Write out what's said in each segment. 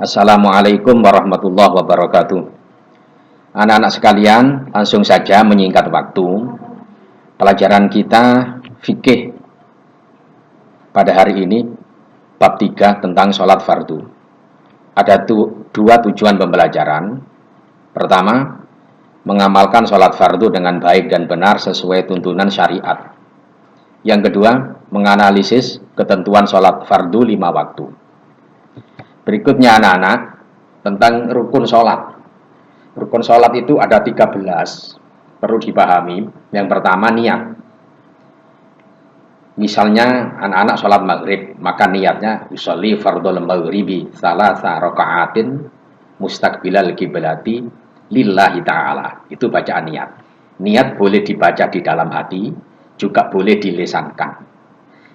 Assalamualaikum warahmatullahi wabarakatuh. Anak-anak sekalian, langsung saja menyingkat waktu. Pelajaran kita fikih pada hari ini bab 3 tentang sholat fardu. Ada dua tujuan pembelajaran. Pertama, mengamalkan sholat fardu dengan baik dan benar sesuai tuntunan syariat. Yang kedua, menganalisis ketentuan sholat fardu 5 waktu. Berikutnya anak-anak, tentang rukun sholat. Rukun sholat itu ada 13, perlu dipahami. Yang pertama niat. Misalnya anak-anak sholat maghrib, maka niatnya usolli fardhul maghribi salasa raka'atin mustaqbilal qiblati lillahi ta'ala. Itu bacaan niat. Niat boleh dibaca di dalam hati, juga boleh dilesankan.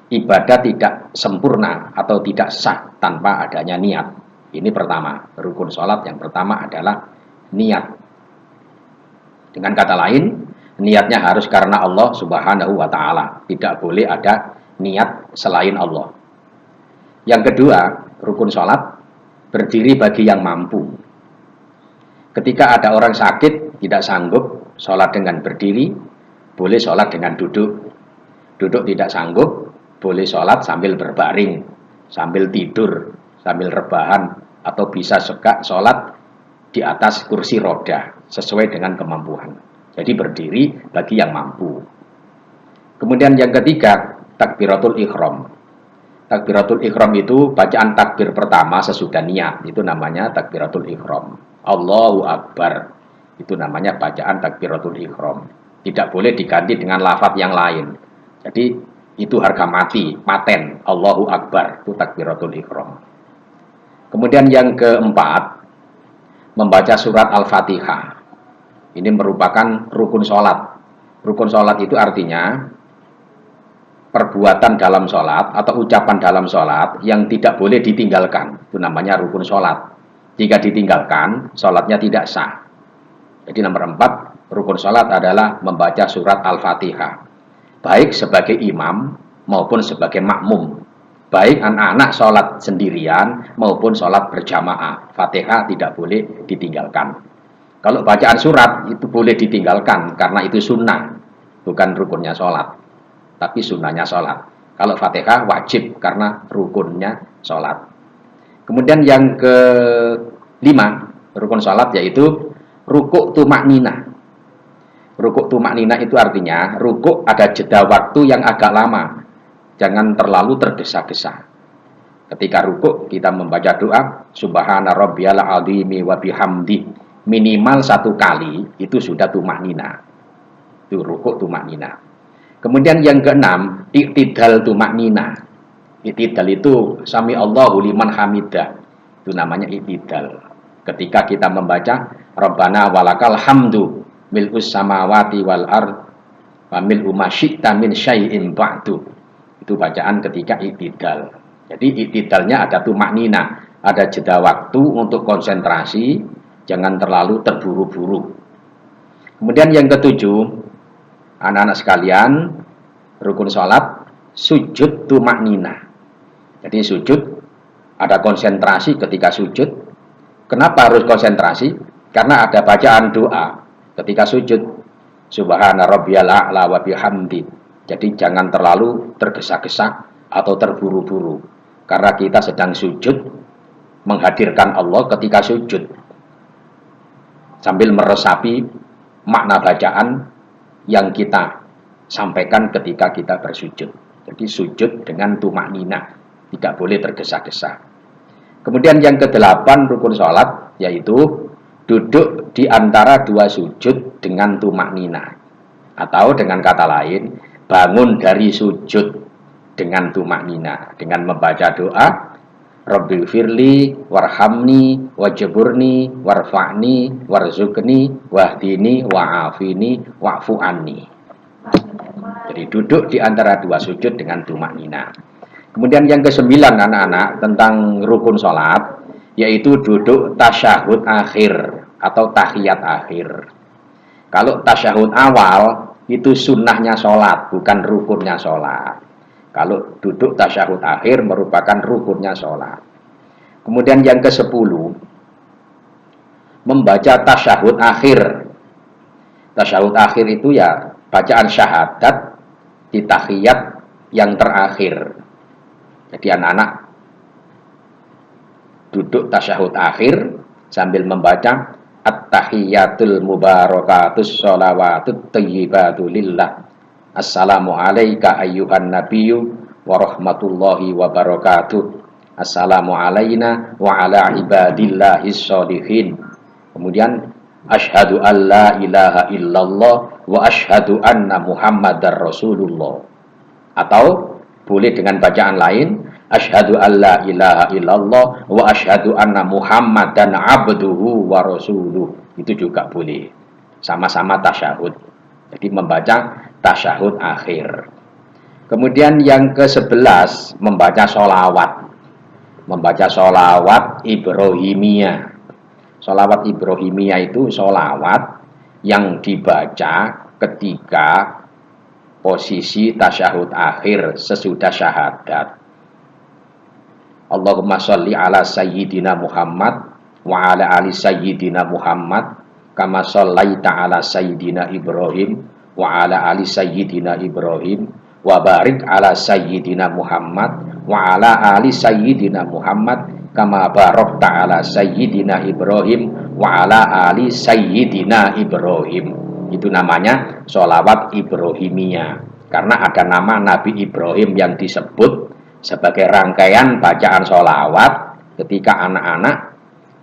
Ibadah tidak sempurna atau tidak sah tanpa adanya niat. Ini pertama, rukun sholat yang pertama adalah niat. Dengan kata lain, niatnya harus karena Allah Subhanahu wa ta'ala. Tidak boleh ada niat selain Allah. Yang kedua, rukun sholat berdiri bagi yang mampu. Ketika ada orang sakit, tidak sanggup sholat dengan berdiri, boleh sholat dengan duduk. Duduk tidak sanggup, boleh sholat sambil berbaring, sambil tidur, sambil rebahan, atau bisa sholat di atas kursi roda, sesuai dengan kemampuan. Jadi berdiri bagi yang mampu. Kemudian yang ketiga, takbiratul ihram. Takbiratul ihram itu bacaan takbir pertama sesudah niat, itu namanya takbiratul ihram. Allahu Akbar, itu namanya bacaan takbiratul ihram. Tidak boleh diganti dengan lafaz yang lain. Jadi itu harga mati, paten. Allahu Akbar, itu takbiratul ihram. Kemudian yang keempat, membaca surat Al-Fatihah. Ini merupakan rukun sholat. Rukun sholat itu artinya perbuatan dalam sholat atau ucapan dalam sholat yang tidak boleh ditinggalkan. Itu namanya rukun sholat. Jika ditinggalkan, sholatnya tidak sah. Jadi nomor 4, rukun sholat adalah membaca surat Al-Fatihah. Baik sebagai imam maupun sebagai makmum. Baik anak-anak sholat sendirian maupun sholat berjamaah. Fatihah tidak boleh ditinggalkan. Kalau bacaan surat itu boleh ditinggalkan karena itu sunnah, bukan rukunnya sholat, tapi sunnahnya sholat. Kalau Fatihah wajib karena rukunnya sholat. Kemudian yang kelima, rukun sholat yaitu rukuk tumakninah. Rukuk tumakninah itu artinya rukuk ada jeda waktu yang agak lama. Jangan terlalu tergesa-gesa. Ketika rukuk kita membaca doa Subhana rabbiyal azimi wa bihamdi minimal 1 kali, itu sudah tumakninah. Itu rukuk tumakninah. Kemudian yang keenam, iktidal tumakninah. Iktidal itu sami Allahu liman hamidah. Itu namanya iktidal. Ketika kita membaca Rabbana walakal hamdu mil'us samawati wal ard wa mil'u ma syi'ta min syai'in ba'du. Itu bacaan ketika iktidal. Jadi iktidalnya ada tumakninah, ada jeda waktu untuk konsentrasi, jangan terlalu terburu-buru. Kemudian yang ketujuh, anak-anak sekalian, rukun sholat sujud tumakninah. Jadi sujud ada konsentrasi ketika sujud. Kenapa harus konsentrasi? Karena ada bacaan doa ketika sujud. Subhana rabbiyal a'la wa bihamdi. Jadi jangan terlalu tergesa-gesa atau terburu-buru. Karena kita sedang sujud, menghadirkan Allah ketika sujud. Sambil meresapi makna bacaan yang kita sampaikan ketika kita bersujud. Jadi sujud dengan tumakninah, tidak boleh tergesa-gesa. Kemudian yang ke-8 rukun sholat, yaitu duduk di antara 2 sujud dengan tumakninah. Atau dengan kata lain, bangun dari sujud dengan tumakninah, dengan membaca doa Rabbil firli warhamni wajburni warfa'ni warzukni wahdini wa'afini wa'fu anni. Jadi duduk di antara 2 sujud dengan tumakninah. Kemudian yang ke-9 anak-anak tentang rukun sholat, yaitu duduk tasyahud akhir atau tahiyat akhir. Kalau tasyahud awal itu sunnahnya sholat, bukan rukunnya sholat. Kalau duduk tasyahud akhir merupakan rukunnya sholat. Kemudian yang ke-10, membaca tasyahud akhir. Tasyahud akhir itu ya bacaan syahadat di tahiyat yang terakhir. Jadi anak-anak duduk tasyahud akhir sambil membaca at-tahiyatul mubarakatus sholawatut thayyibatu lillah. Assalamu alayka ayyuhan nabiyyu wa rahmatullahi wa barakatuh. Assalamu alayna wa ala ibadillahis sholihin. Kemudian asyhadu an la ilaha illallah wa asyhadu anna muhammadar rasulullah. Atau boleh dengan bacaan lain, asyhadu an la ilaha illallah wa asyhadu anna muhammadan abduhu wa rasuluh. Itu juga boleh. Sama-sama tasyahud. Jadi membaca tasyahud akhir. Kemudian yang ke-11, membaca sholawat. Membaca sholawat Ibrahimiyah. Sholawat Ibrahimiyah itu sholawat yang dibaca ketika posisi tasyahud akhir sesudah syahadat. Allahumma sholli ala sayyidina Muhammad wa ala ali sayyidina Muhammad kama shollaita ala sayyidina Ibrahim wa ala ali sayyidina Ibrahim wa barik ala sayyidina Muhammad wa ala ali sayyidina Muhammad kama barakta ala sayyidina Ibrahim wa ala ali sayyidina Ibrahim. Itu namanya sholawat Ibrahimiyah, karena ada nama Nabi Ibrahim yang disebut sebagai rangkaian bacaan sholawat ketika anak-anak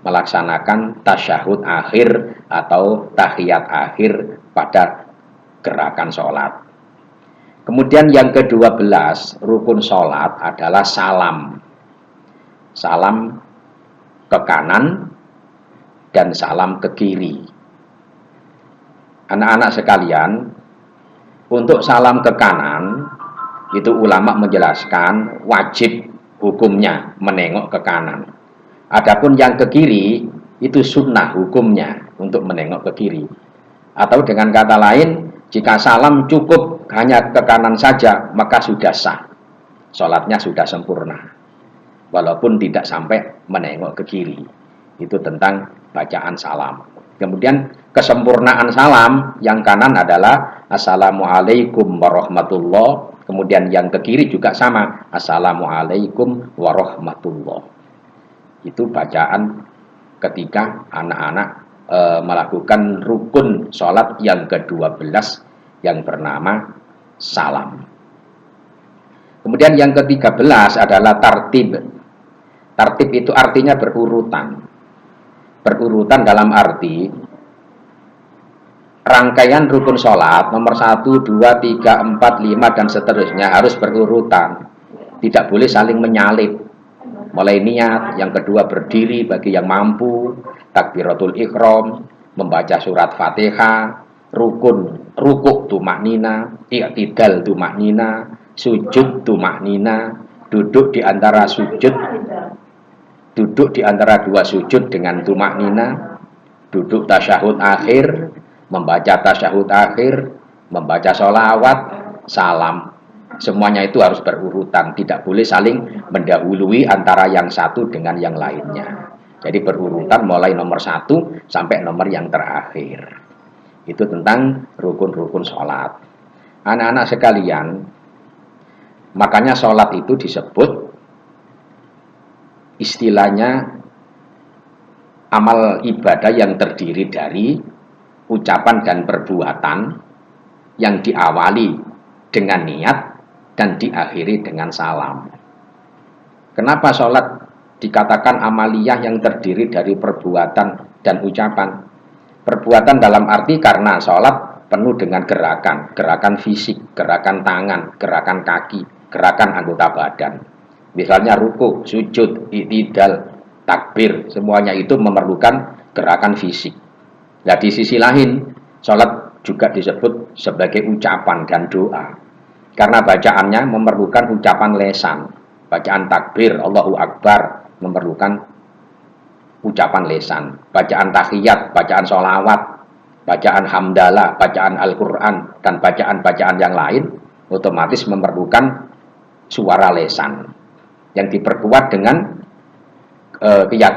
melaksanakan tasyahud akhir atau tahiyat akhir pada gerakan sholat. Kemudian yang ke-12 rukun sholat adalah salam. Salam ke kanan dan salam ke kiri. Anak-anak sekalian, untuk salam ke kanan itu ulama menjelaskan wajib hukumnya menengok ke kanan. Adapun yang ke kiri itu sunnah hukumnya untuk menengok ke kiri. Atau dengan kata lain, jika salam cukup hanya ke kanan saja, maka sudah sah. Sholatnya sudah sempurna. Walaupun tidak sampai menengok ke kiri. Itu tentang bacaan salam. Kemudian kesempurnaan salam yang kanan adalah Assalamualaikum warahmatullah. Kemudian yang ke kiri juga sama, Assalamualaikum warahmatullah. Itu bacaan ketika anak-anak melakukan rukun sholat yang ke-12 yang bernama salam. Kemudian yang ke-13 adalah tartib. Tartib itu artinya berurutan. Berurutan dalam arti rangkaian rukun sholat nomor 1, 2, 3, 4, 5 dan seterusnya harus berurutan. Tidak boleh saling menyalip. Mulai niat, yang kedua berdiri bagi yang mampu, takbiratul ikhram, membaca surat Fatihah, rukuk tumaknina, i'tidal tumaknina, sujud tumaknina, duduk di antara dua sujud dengan tumaknina, duduk tasyahud akhir, membaca tasyahud akhir, membaca sholawat, salam. Semuanya itu harus berurutan, tidak boleh saling mendahului antara yang satu dengan yang lainnya. Jadi berurutan mulai nomor 1 sampai nomor yang terakhir. Itu tentang rukun-rukun sholat. Anak-anak sekalian, makanya sholat itu disebut istilahnya amal ibadah yang terdiri dari ucapan dan perbuatan yang diawali dengan niat dan diakhiri dengan salam. Kenapa sholat dikatakan amaliyah yang terdiri dari perbuatan dan ucapan? Perbuatan dalam arti karena sholat penuh dengan gerakan fisik, gerakan tangan, gerakan kaki, gerakan anggota badan. Misalnya ruku, sujud, i'tidal, takbir, semuanya itu memerlukan gerakan fisik. Nah, di sisi lain, sholat juga disebut sebagai ucapan dan doa. Karena bacaannya memerlukan ucapan lesan. Bacaan takbir, Allahu Akbar, memerlukan ucapan lesan. Bacaan tahiyat, bacaan sholawat, bacaan hamdalah, bacaan Al-Quran, dan bacaan-bacaan yang lain, otomatis memerlukan suara lesan. Yang diperkuat dengan keyakinan